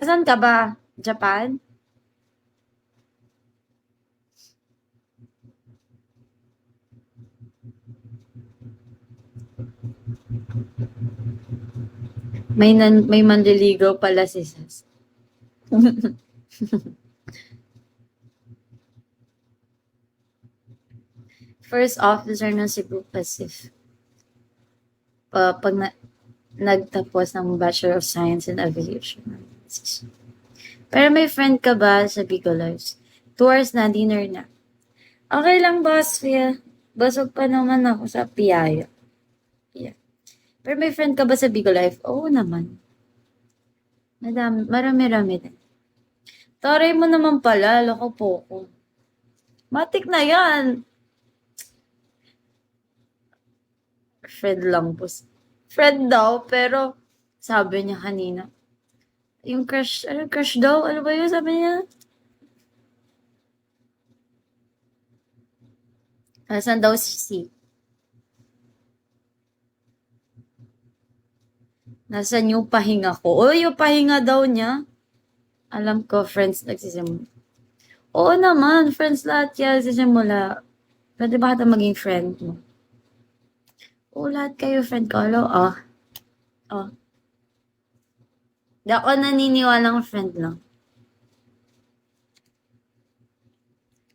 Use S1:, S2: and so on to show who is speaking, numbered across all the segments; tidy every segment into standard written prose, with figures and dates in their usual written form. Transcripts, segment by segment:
S1: Saan ka ba? Japan? May manliligaw pala si Sas. First officer ng Cebu Pacific. Pag nagtapos ng Bachelor of Science in Aviation. Pero may friend ka ba sa Bicol Lives? 2 hours na, dinner na. Okay lang, boss, Phil. Busog pa naman ako sa piyaya. Yeah. Pero may friend ka ba sa Bicol Life? Oo naman. Marami-rami din. Taray mo naman pala, loko po ko. Matik na yan. Friend lang po. Friend daw, pero sabi niya kanina, yung crush daw? Ano ba yun? Sabi niya, saan daw si C? Nasa new pahinga ko. O, yung pahinga daw niya. Alam ko, friends nagsisimula. Oo naman, friends lahat yan nagsisimula. Pwede ba kita maging friend mo? Oo, lahat kayo friend ko. Hello, oh. Di ako naniniwalang friend lang.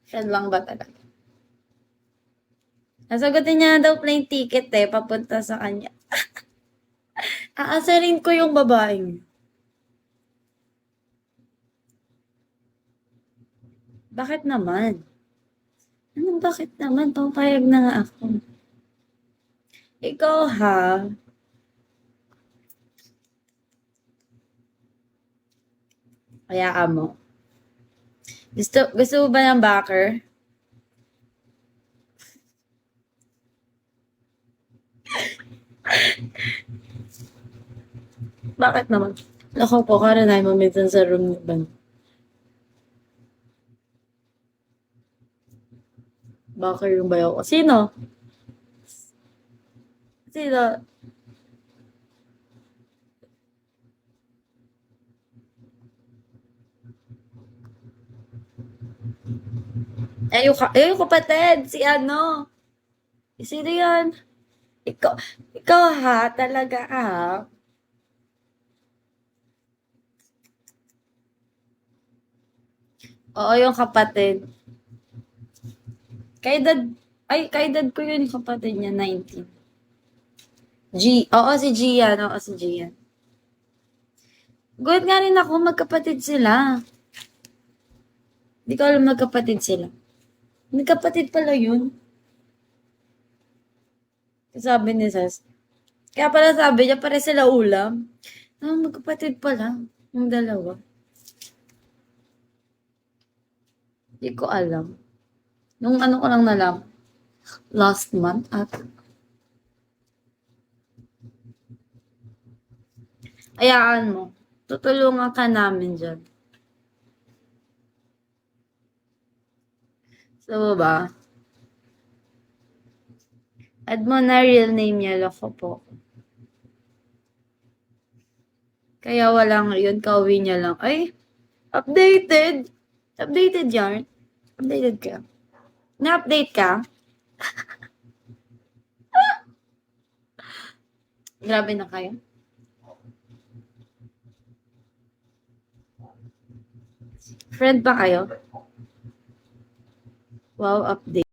S1: Friend lang ba talaga? Nasagutin niya daw plane ticket papunta sa kanya. Aasarin ko yung babaeng. Bakit naman? Anong bakit naman? Papayag na nga ako. Ikaw ha? Kaya ka mo. Gusto mo ba ng backer? Bakit naman? Lako po, karanay mo minsan sa room ni Ban. Backer yung bayaw ko. Sino? Sino? Yung kapatid, si ano? Sino yan? Ikaw ha? Talaga ha? Oo, yung kapatid. Kaedad ko yun, yung kapatid niya, 19. Oo, si Gian. Oo, si Gian. Good nga rin ako, magkapatid sila. Hindi ko alam magkapatid sila. Magkapatid pala yun. Sabi ni Sas. Kaya pala sabi niya, pare sila ulam. Magkapatid pala. Yung dalawa. Hindi ko alam. Nung ano ko lang nalam. Last month at ayaan mo. Tutulungan ka namin dyan. So ba? Add mo na real name niya, loko po. Kaya walang yun, kauwi niya lang. Ay, updated. Updated yan. Updated ka. Na-update ka? Grabe na kayo. Friend ba kayo? Wow, update.